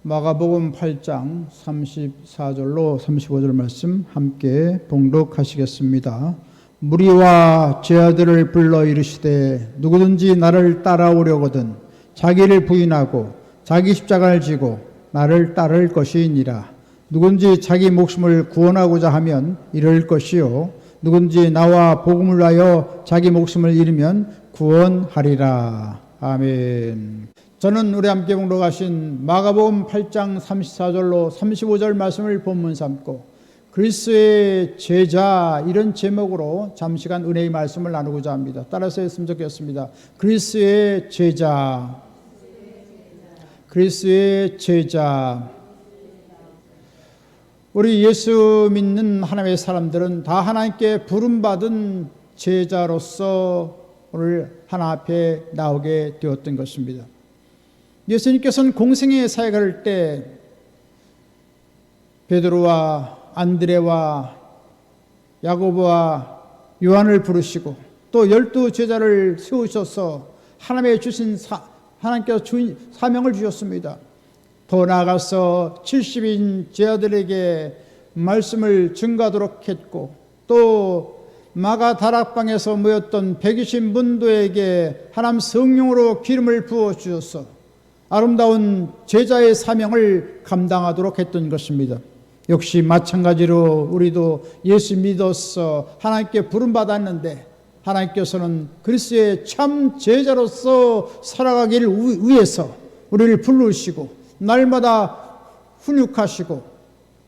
마가복음 8장 34절로 35절 말씀 함께 봉독하시겠습니다. 무리와 제자들을 불러 이르시되 누구든지 나를 따라오려거든 자기를 부인하고 자기 십자가를 지고 나를 따를 것이니라. 누구든지 자기 목숨을 구원하고자 하면 잃을 것이요 누구든지 나와 복음을 위하여 자기 목숨을 잃으면 구원하리라. 아멘. 저는 우리 함께 봉독하신 마가복음 8장 34절로 35절 말씀을 본문 삼고 그리스도의 제자 이런 제목으로 잠시간 은혜의 말씀을 나누고자 합니다. 따라서 했으면 좋겠습니다. 그리스도의 제자, 그리스도의 제자. 우리 예수 믿는 하나님의 사람들은 다 하나님께 부름받은 제자로서 오늘 하나 앞에 나오게 되었던 것입니다. 예수님께서는 공생의 사역을 할 때 베드로와 안드레와 야고보와 요한을 부르시고 또 12 제자를 세우셔서 하나님께서 주신 사명을 주셨습니다. 더 나아가서 70인 제자들에게 말씀을 증거하도록 했고 또 마가 다락방에서 모였던 120 문도에게 하나님 성령으로 기름을 부어 주셔서 아름다운 제자의 사명을 감당하도록 했던 것입니다. 역시 마찬가지로 우리도 예수 믿어서 하나님께 부름받았는데 하나님께서는 그리스도의 참 제자로서 살아가기를 위해서 우리를 부르시고 날마다 훈육하시고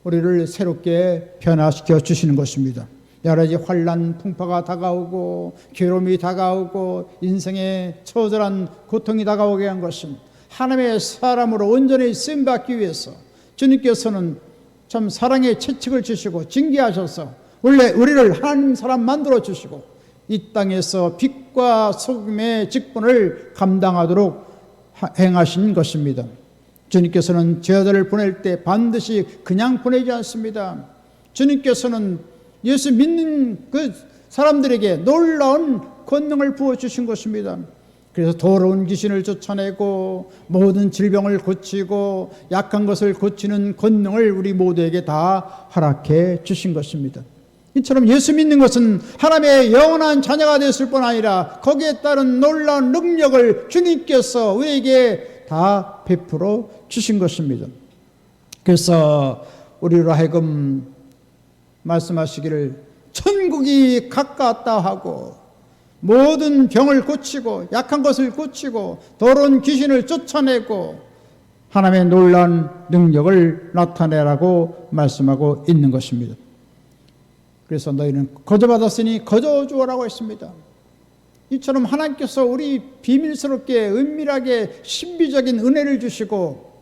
우리를 새롭게 변화시켜 주시는 것입니다. 여러 가지 환난, 풍파가 다가오고 괴로움이 다가오고 인생의 처절한 고통이 다가오게 한 것은 하나님의 사람으로 온전히 쓰임받기 위해서 주님께서는 참 사랑의 채찍을 주시고 징계하셔서 원래 우리를 하나님 사람 만들어 주시고 이 땅에서 빛과 소금의 직분을 감당하도록 행하신 것입니다. 주님께서는 제자들을 보낼 때 반드시 그냥 보내지 않습니다. 주님께서는 예수 믿는 그 사람들에게 놀라운 권능을 부어주신 것입니다. 그래서 더러운 귀신을 쫓아내고 모든 질병을 고치고 약한 것을 고치는 권능을 우리 모두에게 다 허락해 주신 것입니다. 이처럼 예수 믿는 것은 하나님의 영원한 자녀가 됐을 뿐 아니라 거기에 따른 놀라운 능력을 주님께서 우리에게 다 베풀어 주신 것입니다. 그래서 우리로 하여금 말씀하시기를 천국이 가까웠다 하고 모든 병을 고치고 약한 것을 고치고 더러운 귀신을 쫓아내고 하나님의 놀라운 능력을 나타내라고 말씀하고 있는 것입니다. 그래서 너희는 거저받았으니 거저주어라고 했습니다. 이처럼 하나님께서 우리 비밀스럽게 은밀하게 신비적인 은혜를 주시고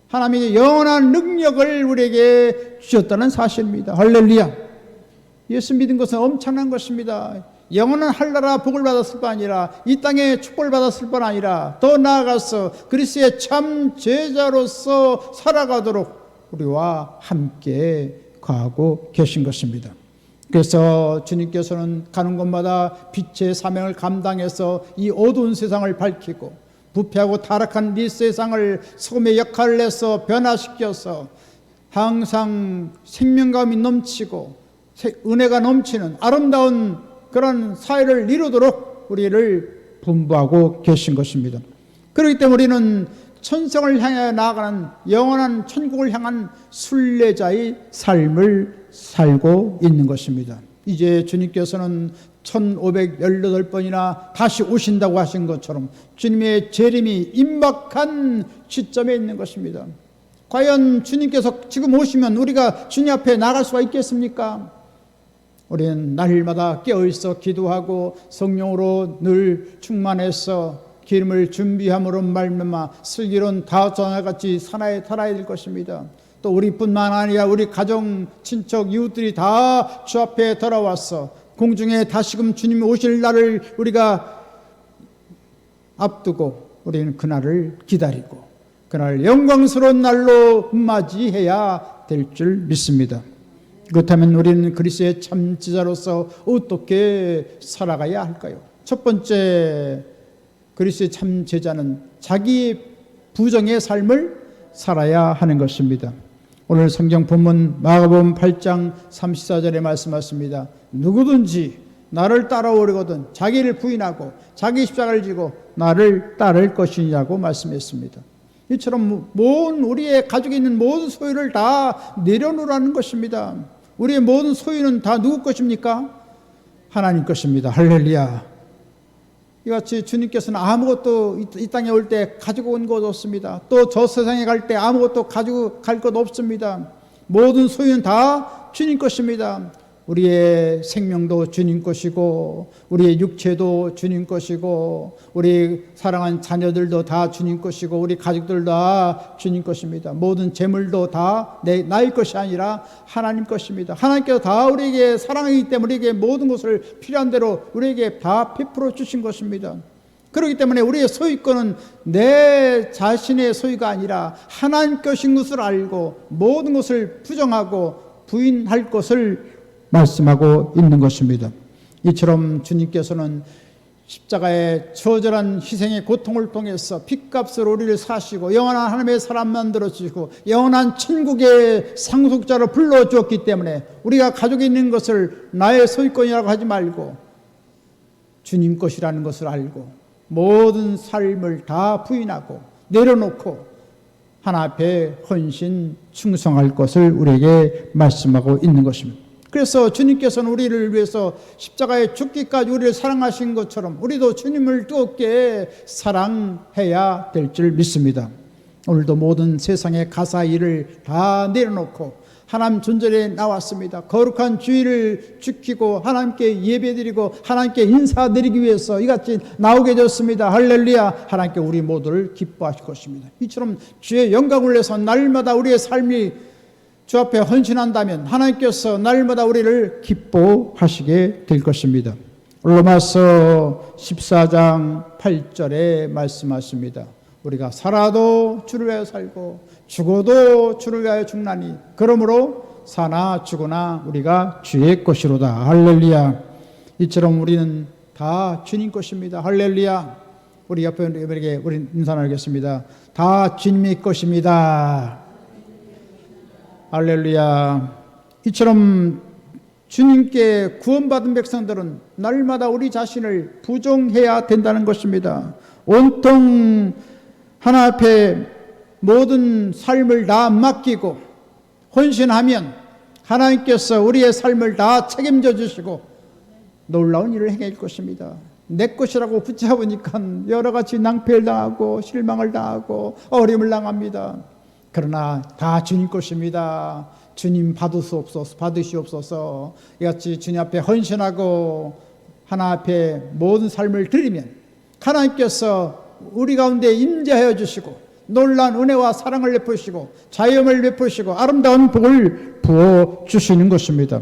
하나님의 영원한 능력을 우리에게 주셨다는 사실입니다. 할렐루야. 예수 믿은 것은 엄청난 것입니다. 영원한 할나라 복을 받았을 뿐 아니라 이 땅에 축복을 받았을 뿐 아니라 더 나아가서 그리스도의 참 제자로서 살아가도록 우리와 함께 가고 계신 것입니다. 그래서 주님께서는 가는 곳마다 빛의 사명을 감당해서 이 어두운 세상을 밝히고 부패하고 타락한 이 세상을 소금의 역할을 해서 변화시켜서 항상 생명감이 넘치고 은혜가 넘치는 아름다운 그런 사회를 이루도록 우리를 분부하고 계신 것입니다. 그렇기 때문에 우리는 천성을 향해 나아가는 영원한 천국을 향한 순례자의 삶을 살고 있는 것입니다. 이제 주님께서는 1518번이나 다시 오신다고 하신 것처럼 주님의 재림이 임박한 시점에 있는 것입니다. 과연 주님께서 지금 오시면 우리가 주님 앞에 나갈 수가 있겠습니까? 우리는 날마다 깨어있어 기도하고 성령으로 늘 충만해서 기름을 준비함으로 말미암아 슬기로운 다전화같이 살아야 될 것입니다. 또 우리뿐만 아니라 우리 가정, 친척, 이웃들이 다 주 앞에 돌아와서 공중에 다시금 주님이 오실 날을 우리가 앞두고 우리는 그날을 기다리고 그날 영광스러운 날로 맞이해야 될 줄 믿습니다. 그렇다면 우리는 그리스도의 참 제자로서 어떻게 살아가야 할까요? 첫 번째, 그리스도의 참 제자는 자기 부정의 삶을 살아야 하는 것입니다. 오늘 성경 본문 마가복음 8장 34절에 말씀하십니다. 누구든지 나를 따라오려거든 자기를 부인하고 자기 십자가를 지고 나를 따를 것이냐고 말씀했습니다. 이처럼 우리의 가지고 있는 모든 소유를 다 내려놓으라는 것입니다. 우리의 모든 소유는 다 누구 것입니까? 하나님 것입니다. 할렐루야. 이같이 주님께서는 아무것도 이 땅에 올 때 가지고 온 것 없습니다. 또 저 세상에 갈 때 아무것도 가지고 갈 것 없습니다. 모든 소유는 다 주님 것입니다. 우리의 생명도 주님 것이고 우리의 육체도 주님 것이고 우리 사랑하는 자녀들도 다 주님 것이고 우리 가족들도 다 주님 것입니다. 모든 재물도 다 나의 것이 아니라 하나님 것입니다. 하나님께서 다 우리에게 사랑하기 때문에 우리에게 모든 것을 필요한 대로 우리에게 다 베풀어 주신 것입니다. 그렇기 때문에 우리의 소유권은 내 자신의 소유가 아니라 하나님 것인 것을 알고 모든 것을 부정하고 부인할 것을 말씀하고 있는 것입니다. 이처럼 주님께서는 십자가의 처절한 희생의 고통을 통해서 핏값으로 우리를 사시고 영원한 하나님의 사람 만들어 주시고 영원한 천국의 상속자로 불러주었기 때문에 우리가 가지고 있는 것을 나의 소유권이라고 하지 말고 주님 것이라는 것을 알고 모든 삶을 다 부인하고 내려놓고 하나 앞에 헌신 충성할 것을 우리에게 말씀하고 있는 것입니다. 그래서 주님께서는 우리를 위해서 십자가에 죽기까지 우리를 사랑하신 것처럼 우리도 주님을 뜨겁게 사랑해야 될 줄 믿습니다. 오늘도 모든 세상의 가사 일을 다 내려놓고 하나님 존전에 나왔습니다. 거룩한 주일을 지키고 하나님께 예배드리고 하나님께 인사드리기 위해서 이같이 나오게 되었습니다. 할렐루야. 하나님께 우리 모두를 기뻐하실 것입니다. 이처럼 주의 영광을 위해서 날마다 우리의 삶이 주 앞에 헌신한다면 하나님께서 날마다 우리를 기뻐하시게 될 것입니다. 로마서 14장 8절에 말씀하십니다. 우리가 살아도 주를 위하여 살고 죽어도 주를 위하여 죽나니 그러므로 사나 죽으나 우리가 주의 것이로다. 할렐루야. 이처럼 우리는 다 주님 것입니다. 할렐루야. 우리 옆에 우리에게 우리 인사 나누겠습니다. 다 주님의 것입니다. 할렐루야. 이처럼 주님께 구원받은 백성들은 날마다 우리 자신을 부정해야 된다는 것입니다. 온통 하나 앞에 모든 삶을 다 맡기고 헌신하면 하나님께서 우리의 삶을 다 책임져 주시고 놀라운 일을 행할 것입니다. 내 것이라고 붙잡으니까 여러 가지 낭패를 당하고 실망을 당하고 어려움을 당합니다. 그러나 다 주님 것입니다. 주님 받으시옵소서. 이같이 주님 앞에 헌신하고 하나 앞에 모든 삶을 드리면 하나님께서 우리 가운데 임재하여 주시고 놀라운 은혜와 사랑을 베푸시고 자유함을 베푸시고 아름다운 복을 부어 주시는 것입니다.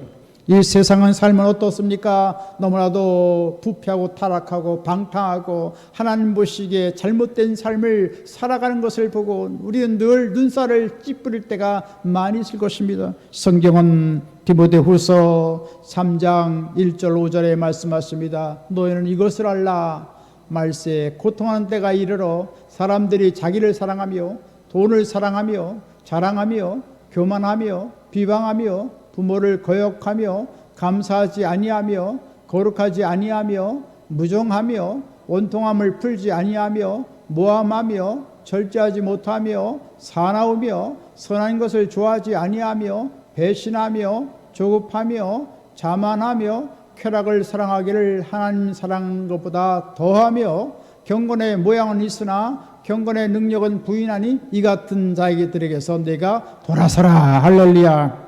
이 세상은 삶은 어떻습니까? 너무나도 부패하고 타락하고 방탕하고 하나님 보시기에 잘못된 삶을 살아가는 것을 보고 우리는 늘 눈살을 찌푸릴 때가 많이 있을 것입니다. 성경은 디모데후서 3장 1절 5절에 말씀하십니다. 너희는 이것을 알라. 말세에 고통하는 때가 이르러 사람들이 자기를 사랑하며 돈을 사랑하며 자랑하며 교만하며 비방하며 부모를 거역하며 감사하지 아니하며 거룩하지 아니하며 무정하며 원통함을 풀지 아니하며 모함하며 절제하지 못하며 사나우며 선한 것을 좋아하지 아니하며 배신하며 조급하며 자만하며 쾌락을 사랑하기를 하나님 사랑하는 것보다 더하며 경건의 모양은 있으나 경건의 능력은 부인하니 이 같은 자에게들에게서 내가 돌아서라. 할렐루야.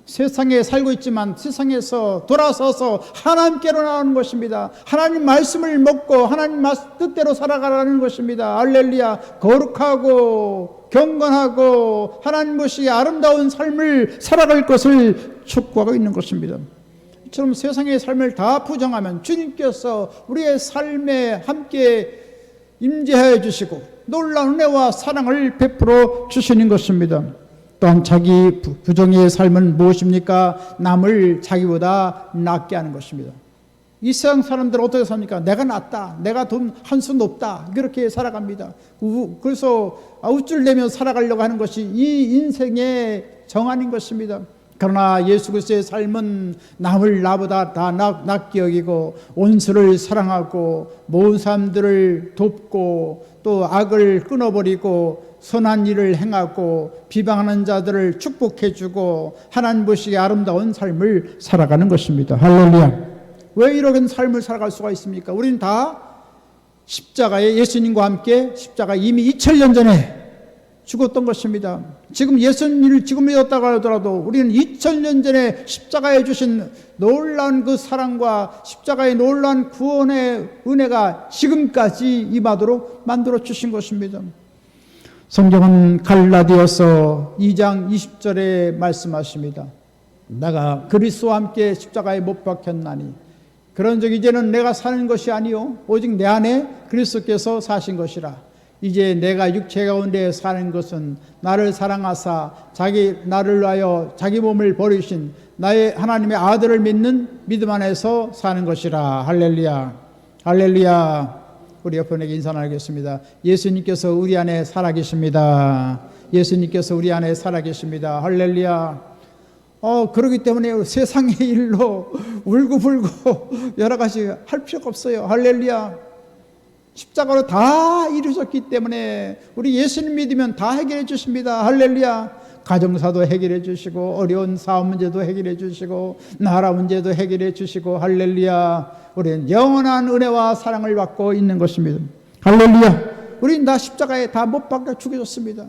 세상에 살고 있지만 세상에서 돌아서서 하나님께로 나오는 것입니다. 하나님 말씀을 먹고 하나님 뜻대로 살아가라는 것입니다. 할렐루야. 거룩하고 경건하고 하나님 보시기에 아름다운 삶을 살아갈 것을 촉구하고 있는 것입니다. 이처럼 세상의 삶을 다 부정하면 주님께서 우리의 삶에 함께 임재하여 주시고 놀라운 은혜와 사랑을 베풀어 주시는 것입니다. 또한 자기 부정의 삶은 무엇입니까? 남을 자기보다 낫게 하는 것입니다. 이 세상 사람들은 어떻게 삽니까? 내가 낫다, 내가 돈 한 수 높다, 그렇게 살아갑니다. 그래서 우쭐대며 살아가려고 하는 것이 이 인생의 정한인 것입니다. 그러나 예수 그리스도의 삶은 남을 나보다 다 낫게 여기고 온수를 사랑하고 모든 사람들을 돕고 또 악을 끊어버리고 선한 일을 행하고 비방하는 자들을 축복해주고 하나님 보시기에 아름다운 삶을 살아가는 것입니다. 할렐루야. 왜 이런 삶을 살아갈 수가 있습니까? 우리는 다 십자가에 예수님과 함께 십자가 이미 2000년 전에 죽었던 것입니다. 지금 예수님을 지금 믿었다고 하더라도 우리는 2000년 전에 십자가에 주신 놀라운 그 사랑과 십자가의 놀라운 구원의 은혜가 지금까지 임하도록 만들어 주신 것입니다. 성경은 갈라디아서 2장 20절에 말씀하십니다. 내가 그리스도와 함께 십자가에 못 박혔나니 그런즉 이제는 내가 사는 것이 아니요 오직 내 안에 그리스도께서 사신 것이라. 이제 내가 육체 가운데 사는 것은 나를 사랑하사 나를 위하여 자기 몸을 버리신 나의 하나님의 아들을 믿는 믿음 안에서 사는 것이라. 할렐루야. 할렐루야. 우리 옆에 인사 나누겠습니다. 예수님께서 우리 안에 살아계십니다. 예수님께서 우리 안에 살아계십니다. 할렐루야. 그러기 때문에 세상의 일로 울고불고 여러 가지 할 필요가 없어요. 할렐루야. 십자가로 다 이루셨기 때문에 우리 예수님 믿으면 다 해결해 주십니다. 할렐루야. 가정사도 해결해 주시고 어려운 사업 문제도 해결해 주시고 나라 문제도 해결해 주시고 할렐루야. 우리는 영원한 은혜와 사랑을 받고 있는 것입니다. 할렐루야. 우리는 다 십자가에 다 못 박혀 죽여졌습니다.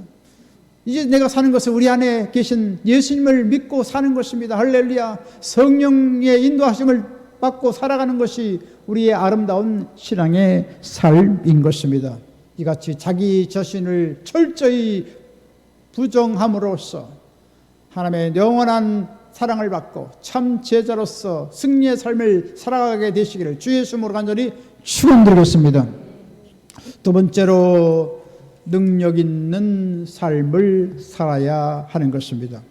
이제 내가 사는 것은 우리 안에 계신 예수님을 믿고 사는 것입니다. 할렐루야. 성령의 인도하심을 받고 살아가는 것이 우리의 아름다운 신앙의 삶인 것입니다. 이같이 자기 자신을 철저히 부정함으로써 하나님의 영원한 사랑을 받고 참 제자로서 승리의 삶을 살아가게 되시기를 주 예수님으로 간절히 축원드리겠습니다. 두 번째로 능력 있는 삶을 살아야 하는 것입니다.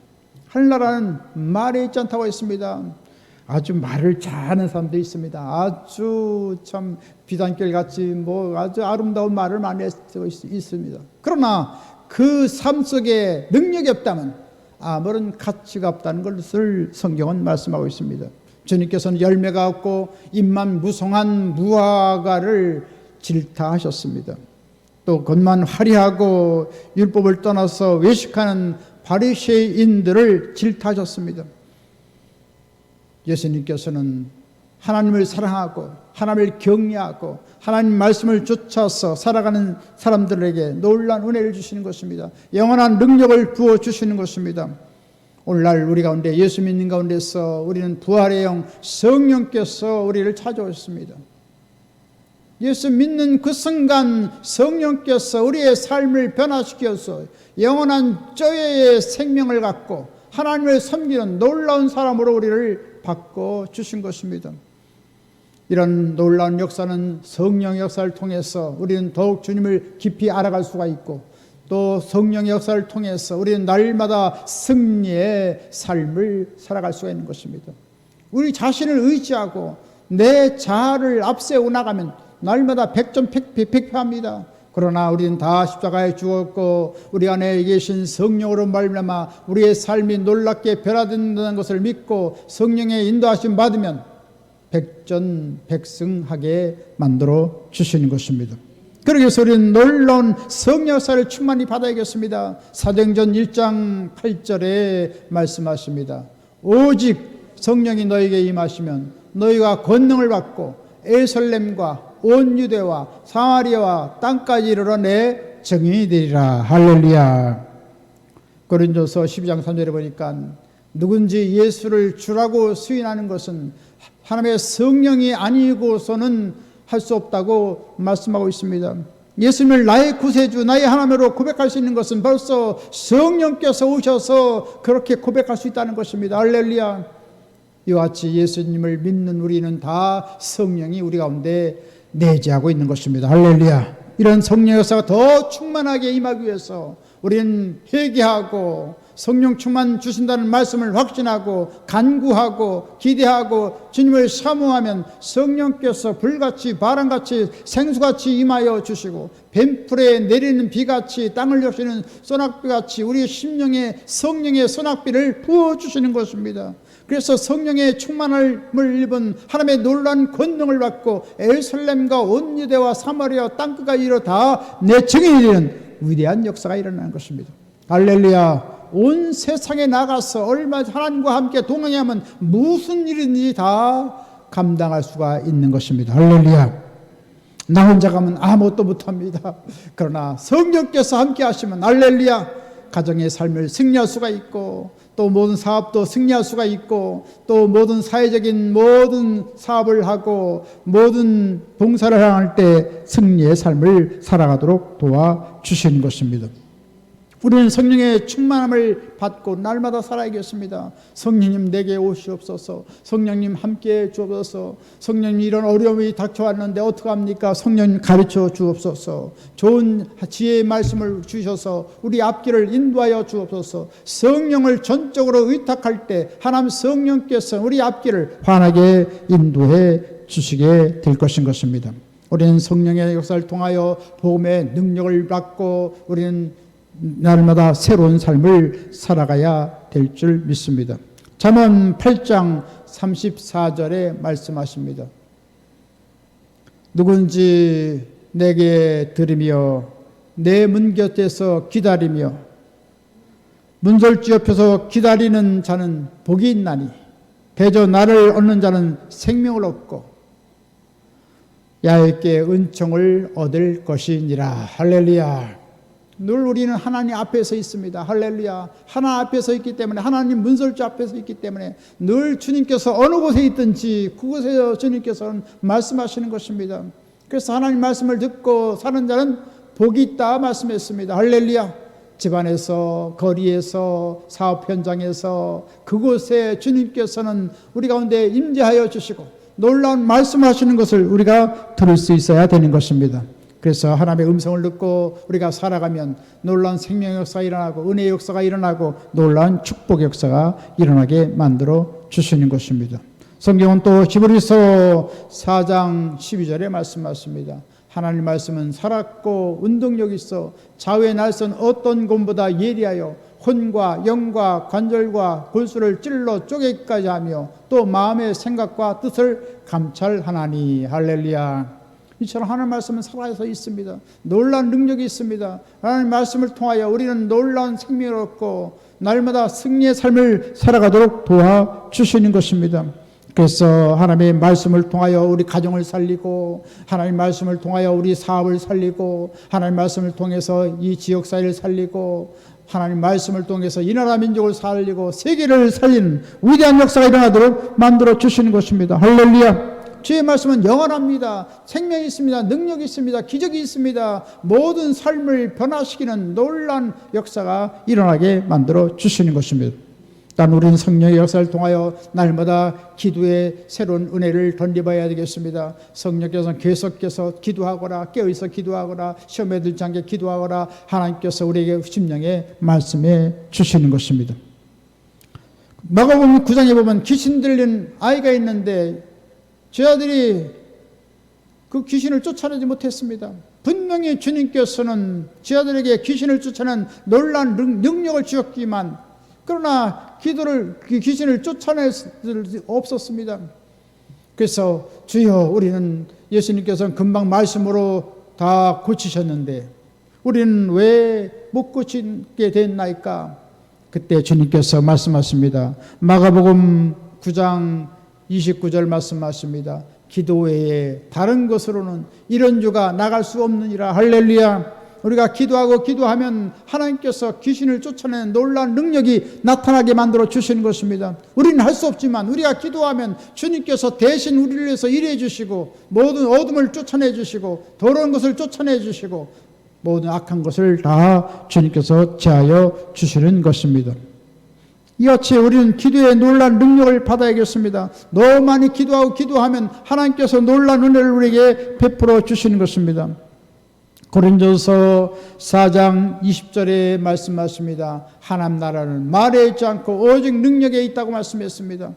하늘나라는 말이 있지 않다고 했습니다. 아주 말을 잘하는 사람들이 있습니다. 아주 참 비단결같이 아주 아름다운 말을 많이 쓰고 있습니다. 그러나 그 삶 속에 능력이 없다면 아무런 가치가 없다는 것을 성경은 말씀하고 있습니다. 주님께서는 열매가 없고 입만 무성한 무화과를 질타하셨습니다. 또 겉만 화려하고 율법을 떠나서 외식하는 바리새인들을 질타하셨습니다. 예수님께서는 하나님을 사랑하고 하나님을 경외하고 하나님 말씀을 쫓아서 살아가는 사람들에게 놀라운 은혜를 주시는 것입니다. 영원한 능력을 부어주시는 것입니다. 오늘날 우리 가운데 예수 믿는 가운데서 우리는 부활의 영 성령께서 우리를 찾아오셨습니다. 예수 믿는 그 순간 성령께서 우리의 삶을 변화시켜서 영원한 저의 생명을 갖고 하나님을 섬기는 놀라운 사람으로 우리를 바꿔주신 것입니다. 이런 놀라운 역사는 성령의 역사를 통해서 우리는 더욱 주님을 깊이 알아갈 수가 있고 또 성령의 역사를 통해서 우리는 날마다 승리의 삶을 살아갈 수가 있는 것입니다. 우리 자신을 의지하고 내 자아를 앞세워 나가면 날마다 백전백패합니다. 그러나 우리는 다 십자가에 죽었고 우리 안에 계신 성령으로 말미암아 우리의 삶이 놀랍게 변화된다는 것을 믿고 성령의 인도하심 받으면 백전백승하게 만들어 주시는 것입니다. 그러기 위해서 우리는 놀라운 성령 역사를 충만히 받아야겠습니다. 사도행전 1장 8절에 말씀하십니다. 오직 성령이 너에게 임하시면 너희가 권능을 받고 예루살렘과 온 유대와 사마리아와 땅까지 이르러 내 증인이 되리라. 할렐루야. 고린도서 12장 3절에 보니까 누군지 예수를 주라고 수인하는 것은 하나님의 성령이 아니고서는 할 수 없다고 말씀하고 있습니다. 예수님을 나의 구세주, 나의 하나님으로 고백할 수 있는 것은 벌써 성령께서 오셔서 그렇게 고백할 수 있다는 것입니다. 할렐루야. 이와 같이 예수님을 믿는 우리는 다 성령이 우리 가운데 내재하고 있는 것입니다. 할렐루야. 이런 성령 역사가 더 충만하게 임하기 위해서 우리는 회개하고 성령 충만 주신다는 말씀을 확신하고 간구하고 기대하고 주님을 사모하면 성령께서 불같이 바람같이 생수같이 임하여 주시고 뱀풀에 내리는 비같이 땅을 적시는 소낙비같이 우리 심령에 성령의 소낙비를 부어주시는 것입니다. 그래서 성령의 충만함을 입은 하나님의 놀라운 권능을 받고 예루살렘과 온 유대와 사마리아 땅끝까지 이르러 다 내 증인이 되는 위대한 역사가 일어나는 것입니다. 할렐루야. 온 세상에 나가서 얼마 하나님과 함께 동행하면 무슨 일인지 다 감당할 수가 있는 것입니다. 할렐루야. 나 혼자 가면 아무것도 못합니다. 그러나 성령께서 함께 하시면 할렐루야, 가정의 삶을 승리할 수가 있고 또 모든 사업도 승리할 수가 있고 또 모든 사회적인 모든 사업을 하고 모든 봉사를 할 때 승리의 삶을 살아가도록 도와주시는 것입니다. 우리는 성령의 충만함을 받고 날마다 살아야겠습니다. 성령님 내게 오시옵소서. 성령님 함께해 주옵소서. 성령님 이런 어려움이 닥쳐왔는데 어떡합니까? 성령님 가르쳐 주옵소서. 좋은 지혜의 말씀을 주셔서 우리 앞길을 인도하여 주옵소서. 성령을 전적으로 의탁할 때 하나님 성령께서 우리 앞길을 환하게 인도해 주시게 될 것입니다. 우리는 성령의 역사를 통하여 복음의 능력을 받고 우리는 날마다 새로운 삶을 살아가야 될 줄 믿습니다. 잠언 8장 34절에 말씀하십니다. 누군지 내게 들으며 내 문 곁에서 기다리며 문설주 옆에서 기다리는 자는 복이 있나니 대저 나를 얻는 자는 생명을 얻고 야훼께 은총을 얻을 것이니라. 할렐루야. 늘 우리는 하나님 앞에 서 있습니다. 할렐루야. 하나님 앞에 서 있기 때문에, 하나님 문설주 앞에 서 있기 때문에 늘 주님께서 어느 곳에 있든지 그곳에서 주님께서는 말씀하시는 것입니다. 그래서 하나님 말씀을 듣고 사는 자는 복이 있다 말씀했습니다. 할렐루야. 집안에서, 거리에서, 사업 현장에서 그곳에 주님께서는 우리 가운데 임재하여 주시고 놀라운 말씀하시는 것을 우리가 들을 수 있어야 되는 것입니다. 그래서 하나님의 음성을 듣고 우리가 살아가면 놀라운 생명의 역사가 일어나고 은혜의 역사가 일어나고 놀라운 축복의 역사가 일어나게 만들어 주시는 것입니다. 성경은 또 히브리서 4장 12절에 말씀하십니다. 하나님 말씀은 살았고 운동력이 있어 좌우의 날선 어떤 곰보다 예리하여 혼과 영과 관절과 골수를 찔러 쪼개기까지 하며 또 마음의 생각과 뜻을 감찰하나니. 할렐루야. 이처럼 하나님 말씀은 살아서 있습니다. 놀라운 능력이 있습니다. 하나님 말씀을 통하여 우리는 놀라운 생명을 얻고 날마다 승리의 삶을 살아가도록 도와주시는 것입니다. 그래서 하나님의 말씀을 통하여 우리 가정을 살리고 하나님 말씀을 통하여 우리 사업을 살리고 하나님 말씀을 통해서 이 지역사회를 살리고 하나님 말씀을 통해서 이 나라 민족을 살리고 세계를 살리는 위대한 역사가 일어나도록 만들어 주시는 것입니다. 할렐루야. 주의 말씀은 영원합니다. 생명이 있습니다. 능력이 있습니다. 기적이 있습니다. 모든 삶을 변화시키는 놀라운 역사가 일어나게 만들어 주시는 것입니다. 단 우리는 성령의 역사를 통하여 날마다 기도의 새로운 은혜를 덧입어야 되겠습니다. 성령께서는 계속해서 기도하거나 깨어있어 기도하거나 시험에 들지 않게 기도하거나 하나님께서 우리에게 심령에 말씀해 주시는 것입니다. 마가복음 9장에 보면 귀신 들린 아이가 있는데 제자들이 그 귀신을 쫓아내지 못했습니다. 분명히 주님께서는 제자들에게 귀신을 쫓아내는 놀라운 능력을 주셨지만 그러나 귀신을 쫓아낼 수 없었습니다. 그래서 주여 우리는 예수님께서는 금방 말씀으로 다 고치셨는데 우리는 왜 못 고치게 됐나이까? 그때 주님께서 말씀하십니다. 마가복음 9장 29절 말씀하십니다. 기도 외에 다른 것으로는 이런 주가 나갈 수 없느니라. 할렐루야. 우리가 기도하고 기도하면 하나님께서 귀신을 쫓아내는 놀라운 능력이 나타나게 만들어 주시는 것입니다. 우리는 할 수 없지만 우리가 기도하면 주님께서 대신 우리를 위해서 일해 주시고 모든 어둠을 쫓아내 주시고 더러운 것을 쫓아내 주시고 모든 악한 것을 다 주님께서 제하여 주시는 것입니다. 이같이 우리는 기도의 놀라운 능력을 받아야겠습니다. 너무 많이 기도하고 기도하면 하나님께서 놀라운 은혜를 우리에게 베풀어 주시는 것입니다. 고린도서 4장 20절에 말씀하십니다. 하나님 나라는 말에 있지 않고 오직 능력에 있다고 말씀했습니다.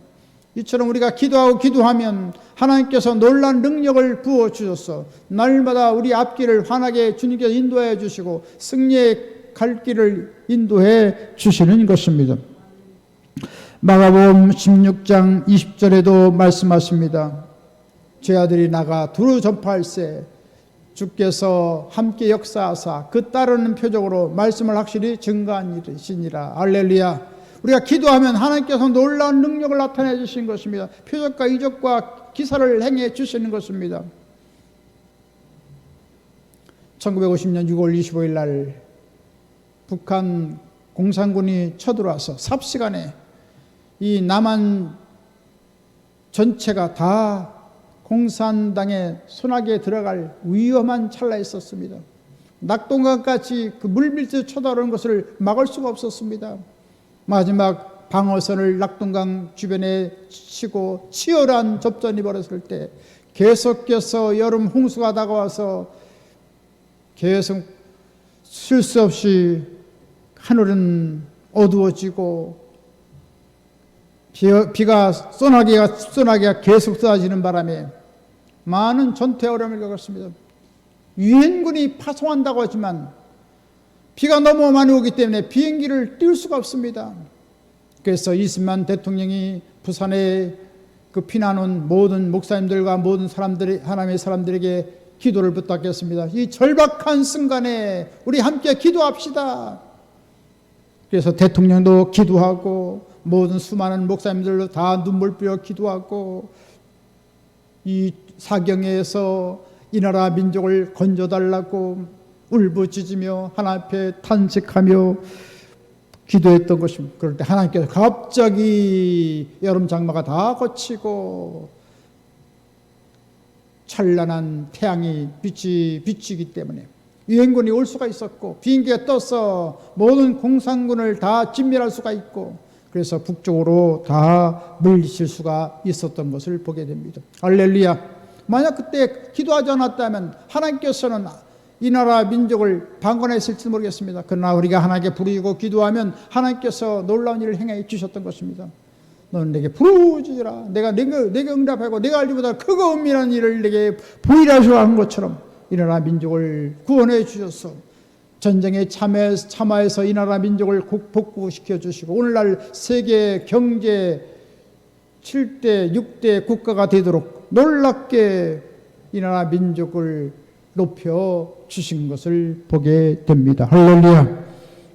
이처럼 우리가 기도하면 하나님께서 놀라운 능력을 부어주셔서 날마다 우리 앞길을 환하게 주님께서 인도해 주시고 승리의 갈 길을 인도해 주시는 것입니다. 마가복음 16장 20절에도 말씀하십니다. 죄아들이 나가 두루 전파할세 주께서 함께 역사하사 그 따르는 표적으로 말씀을 확실히 증거한 일이시니라. 할렐루야. 우리가 기도하면 하나님께서 놀라운 능력을 나타내 주신 것입니다. 표적과 이적과 기사를 행해 주시는 것입니다. 1950년 6월 25일 날 북한 공산군이 쳐들어와서 삽시간에 이 남한 전체가 다 공산당의 손아귀에 들어갈 위험한 찰나에 있었습니다. 낙동강까지 그 물밀듯 쳐다오는 것을 막을 수가 없었습니다. 마지막 방어선을 낙동강 주변에 치고 치열한 접전이 벌어졌을 때 계속해서 여름 홍수가 다가와서 계속 쉴 수 없이 하늘은 어두워지고 비가 쏟아기가 계속 쏟아지는 바람에 많은 전투의 어려움을 겪었습니다. 유엔군이 파송한다고 하지만 비가 너무 많이 오기 때문에 비행기를 띄울 수가 없습니다. 그래서 이승만 대통령이 부산에 그 피난 온 모든 목사님들과 모든 사람들이 하나님의 사람들에게 기도를 부탁했습니다. 이 절박한 순간에 우리 함께 기도합시다. 그래서 대통령도 기도하고 모든 수많은 목사님들도 다 눈물 뿌려 기도하고 이 사경에서 이 나라 민족을 건져달라고 울부짖으며 하나님 앞에 탄식하며 기도했던 것입니다. 그럴 때 하나님께서 갑자기 여름 장마가 다 거치고 찬란한 태양이 비치기 때문에 유엔군이 올 수가 있었고 비행기가 떠서 모든 공산군을 다 진멸할 수가 있고 그래서 북쪽으로 다 물리칠 수가 있었던 것을 보게 됩니다. 할렐루야. 만약 그때 기도하지 않았다면 하나님께서는 이 나라 민족을 방관했을지 모르겠습니다. 그러나 우리가 하나님께 부르짖고 기도하면 하나님께서 놀라운 일을 행해 주셨던 것입니다. 너는 내게 부르짖으라. 내가 응답하고 내가 알지 못할 크고 은밀한 일을 내게 보이라 하는 것처럼 이 나라 민족을 구원해 주셔서 전쟁에 참화해서 이 나라 민족을 복구시켜 주시고 오늘날 세계 경제 7대 6대 국가가 되도록 놀랍게 이 나라 민족을 높여 주신 것을 보게 됩니다. 할렐루야.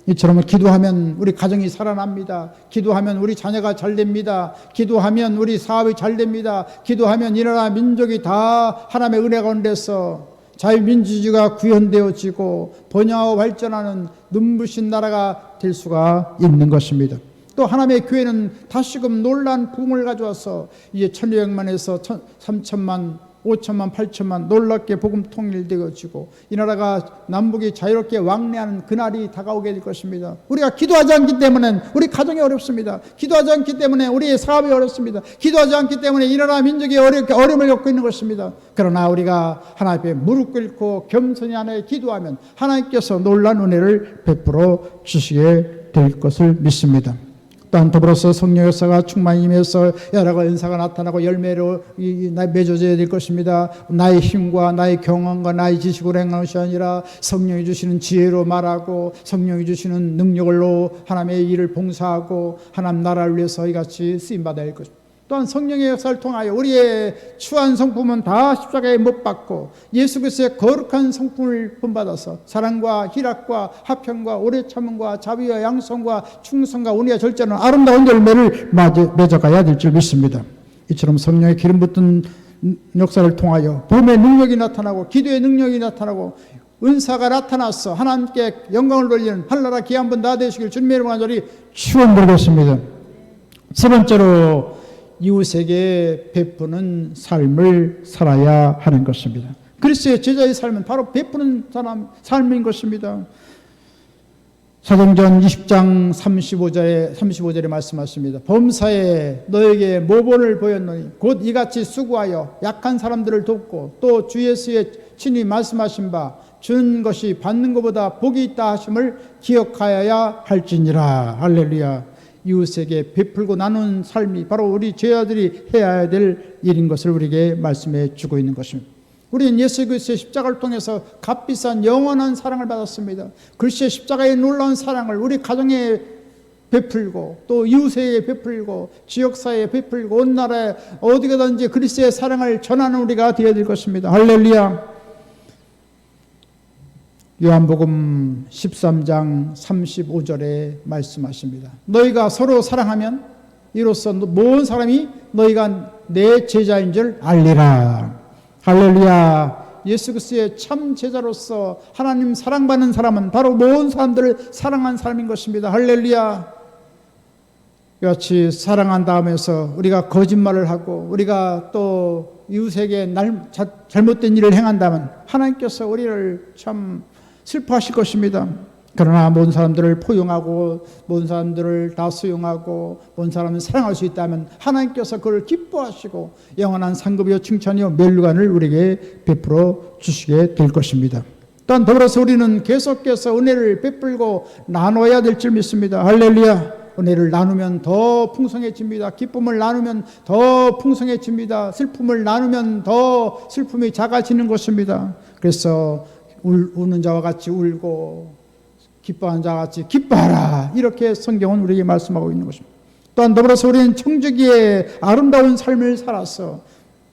이처럼 기도하면 우리 가정이 살아납니다. 기도하면 우리 자녀가 잘 됩니다. 기도하면 우리 사업이 잘 됩니다. 기도하면 이 나라 민족이 다 하나님의 은혜 가운데서 자유민주주의가 구현되어지고 번영하고 발전하는 눈부신 나라가 될 수가 있는 것입니다. 또 하나님의 교회는 다시금 놀라운 부흥을 가져와서 이제 1200만에서 3000만 5천만 8천만 놀랍게 복음 통일되어지고 이 나라가 남북이 자유롭게 왕래하는 그날이 다가오게 될 것입니다. 우리가 기도하지 않기 때문에 우리 가정이 어렵습니다. 기도하지 않기 때문에 우리의 사업이 어렵습니다. 기도하지 않기 때문에 이 나라 민족이 어려움을 겪고 있는 것입니다. 그러나 우리가 하나님 앞에 무릎 꿇고 겸손히 하나님께 기도하면 하나님께서 놀라운 은혜를 베풀어 주시게 될 것을 믿습니다. 또한 더불어서 성령 역사가 충만히 임해서 여러 가지 은사가 나타나고 열매로 맺어져야 될 것입니다. 나의 힘과 나의 경험과 나의 지식으로 행하는 것이 아니라 성령이 주시는 지혜로 말하고 성령이 주시는 능력으로 하나님의 일을 봉사하고 하나님 나라를 위해서 이같이 쓰임받아야 할 것입니다. 또한 성령의 역사를 통하여 우리의 추한 성품은 다 십자가에 못 박고 예수 그리스도의 거룩한 성품을 본받아서 사랑과 희락과 화평과 오래 참음과 자비와 양성과 충성과 은혜와 절제는 아름다운 열매를 맺어가야 될 줄 믿습니다. 이처럼 성령의 기름 붓는 역사를 통하여 봄의 능력이 나타나고 기도의 능력이 나타나고 은사가 나타나서 하나님께 영광을 돌리는 하늘나라 귀한 분 다 되시길 주님의 이름으로 간절히 축원드리겠습니다. 세 번째로 이웃에게 베푸는 삶을 살아야 하는 것입니다. 그리스도의 제자의 삶은 바로 베푸는 삶인 것입니다. 사도행전 20장 35절에 말씀하십니다. 범사에 너에게 모본을 보였노니 곧 이같이 수고하여 약한 사람들을 돕고 또 주 예수의 친히 말씀하신 바 주는 것이 받는 것보다 복이 있다 하심을 기억하여야 할지니라. 할렐루야. 이웃에게 베풀고 나누는 삶이 바로 우리 제자들이 해야 될 일인 것을 우리에게 말씀해 주고 있는 것입니다. 우리는 예수 그리스도의 십자가를 통해서 값비싼 영원한 사랑을 받았습니다. 그리스도의 십자가의 놀라운 사랑을 우리 가정에 베풀고 또 이웃에게 베풀고 지역사회에 베풀고 온 나라에 어디 가든지 그리스도의 사랑을 전하는 우리가 되어야 될 것입니다. 할렐루야. 요한복음 13장 35절에 말씀하십니다. 너희가 서로 사랑하면 이로써 모든 사람이 너희가 내 제자인 줄 알리라. 할렐루야. 예수 그리스도의 참 제자로서 하나님 사랑받는 사람은 바로 모든 사람들을 사랑한 사람인 것입니다. 할렐루야. 이같이 사랑한다 하면서 우리가 거짓말을 하고 우리가 또 이웃에게 잘못된 일을 행한다면 하나님께서 우리를 참 슬퍼하실 것입니다. 그러나 모든 사람들을 포용하고 모든 사람들을 다 수용하고 모든 사람을 사랑할 수 있다면 하나님께서 그를 기뻐하시고 영원한 상급이요 칭찬이요 면류관을 우리에게 베풀어 주시게 될 것입니다. 또한 더불어서 우리는 계속해서 은혜를 베풀고 나눠야 될 줄 믿습니다. 할렐루야. 은혜를 나누면 더 풍성해집니다. 기쁨을 나누면 더 풍성해집니다. 슬픔을 나누면 더 슬픔이 작아지는 것입니다. 그래서 우는 자와 같이 울고 기뻐하는 자와 같이 기뻐하라. 이렇게 성경은 우리에게 말씀하고 있는 것입니다. 또한 더불어서 우리는 청지기의 아름다운 삶을 살아서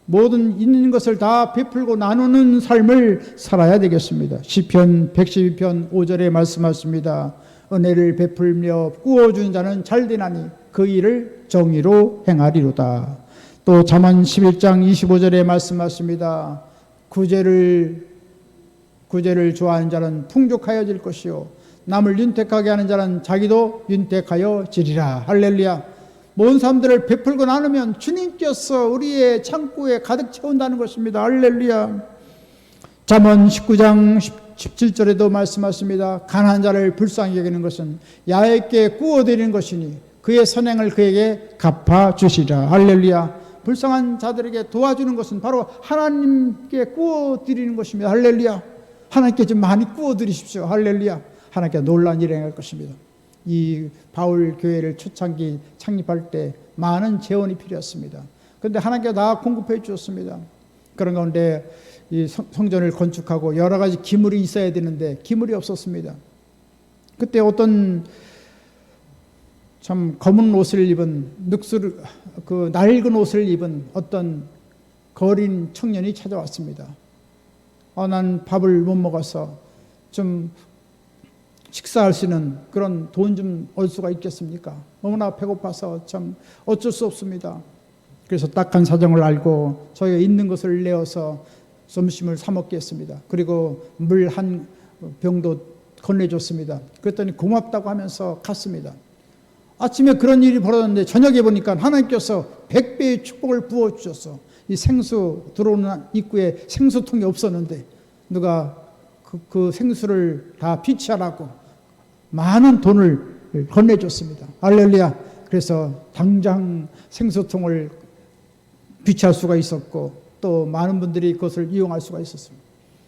모든 있는 것을 다 베풀고 나누는 삶을 살아야 되겠습니다. 시편 112편 5절에 말씀하십니다. 은혜를 베풀며 꾸어주는 자는 잘되나니 그 일을 정의로 행하리로다. 또 잠언 11장 25절에 말씀하십니다. 구제를 좋아하는 자는 풍족하여질 것이요 남을 윤택하게 하는 자는 자기도 윤택하여지리라. 할렐루야. 모든 사람들을 베풀고 나누면 주님께서 우리의 창고에 가득 채운다는 것입니다. 할렐루야. 잠언 19장 17절에도 말씀하십니다. 가난한 자를 불쌍히 여기는 것은 야훼께 구워드리는 것이니 그의 선행을 그에게 갚아주시라. 할렐루야. 불쌍한 자들에게 도와주는 것은 바로 하나님께 구워드리는 것입니다. 할렐루야. 하나님께 좀 많이 구워드리십시오. 할렐루야. 하나님께 놀라운 일을 행할 것입니다. 이 바울 교회를 초창기 창립할 때 많은 재원이 필요했습니다. 그런데 하나님께 다 공급해 주셨습니다. 그런 가운데 이 성전을 건축하고 여러 가지 기물이 있어야 되는데 기물이 없었습니다. 그때 어떤 참 검은 옷을 입은 낡은 옷을 입은 어떤 거린 청년이 찾아왔습니다. 난 밥을 못 먹어서 좀 식사할 수 있는 그런 돈 좀 얻을 수가 있겠습니까? 너무나 배고파서 참 어쩔 수 없습니다. 그래서 딱한 사정을 알고 저희가 있는 것을 내어서 점심을 사 먹게 했습니다. 그리고 물 한 병도 건네줬습니다. 그랬더니 고맙다고 하면서 갔습니다. 아침에 그런 일이 벌어졌는데 저녁에 보니까 하나님께서 100배의 축복을 부어주셔서 이 생수 들어오는 입구에 생수통이 없었는데 누가 그 생수를 다 비치하라고 많은 돈을 건네줬습니다. 할렐루야. 그래서 당장 생수통을 비치할 수가 있었고 또 많은 분들이 그것을 이용할 수가 있었습니다.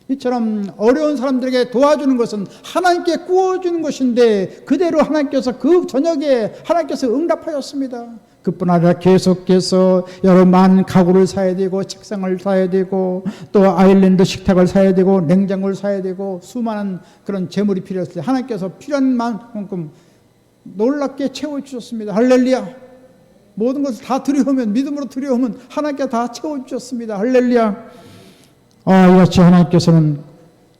이처럼 어려운 사람들에게 도와주는 것은 하나님께 구워주는 것인데 그대로 하나님께서 그 저녁에 하나님께서 응답하였습니다. 그뿐 아니라 계속해서 여러 많은 가구를 사야 되고 책상을 사야 되고 또 아일랜드 식탁을 사야 되고 냉장고를 사야 되고 수많은 그런 재물이 필요했을 때 하나님께서 필요한 만큼 놀랍게 채워주셨습니다. 할렐루야. 모든 것을 다 드려오면 믿음으로 드려오면 하나님께 다 채워주셨습니다. 할렐루야. 이같이 하나님께서는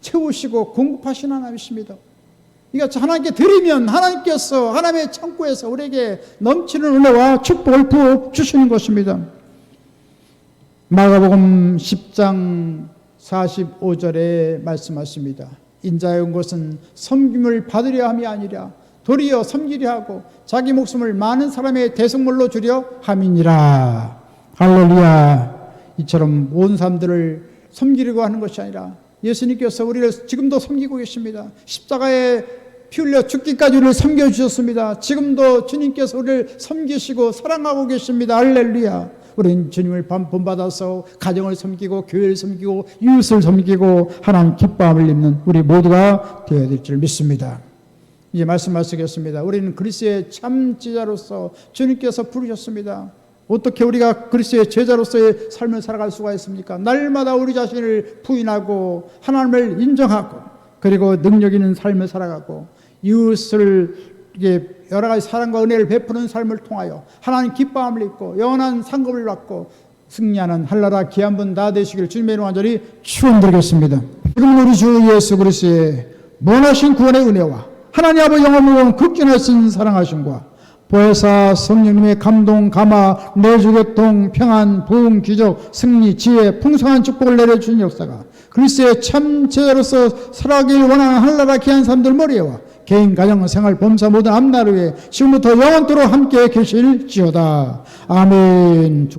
채우시고 공급하시는 하나님이십니다. 이같이 하나님께 드리면 하나님께서 하나님의 창고에서 우리에게 넘치는 은혜와 축복을 부어주시는 것입니다. 마가복음 10장 45절에 말씀하십니다. 인자의 온 것은 섬김을 받으려 함이 아니라 도리어 섬기려 하고 자기 목숨을 많은 사람의 대속물로 주려 함이니라. 할렐루야. 이처럼 모든 사람들을 섬기려고 하는 것이 아니라 예수님께서 우리를 지금도 섬기고 계십니다. 십자가에 피 흘려 죽기까지 우리를 섬겨주셨습니다. 지금도 주님께서 우리를 섬기시고 사랑하고 계십니다. 할렐루야. 우리는 주님을 본받아서 가정을 섬기고 교회를 섬기고 이웃을 섬기고 하나님 기뻐함을 입는 우리 모두가 되어야 될 줄 믿습니다. 이제 말씀 마치겠습니다. 우리는 그리스도의 참 제자로서 주님께서 부르셨습니다. 어떻게 우리가 그리스도의 제자로서의 삶을 살아갈 수가 있습니까? 날마다 우리 자신을 부인하고 하나님을 인정하고 그리고 능력 있는 삶을 살아가고 이웃을 여러 가지 사랑과 은혜를 베푸는 삶을 통하여 하나님 기뻐함을 입고 영원한 상급을 받고 승리하는 한나라 귀한 분 다 되시길 주님의 이름으로 간절히 축원드리겠습니다. 지금 우리 주 예수 그리스도의 무한하신 구원의 은혜와 하나님 아버지 영원무궁 극진하신 사랑하심과 보혜사 성령님의 감동, 감화, 내주교통, 평안, 부흥, 기적, 승리, 지혜, 풍성한 축복을 내려주신 역사가 그리스도의 참 제자로서 살아가길 원하는 한나라 귀한 사람들 머리에와 개인, 가정, 생활, 범사 모든 앞날을 위해 지금부터 영원토록 함께 계실지어다. 아멘.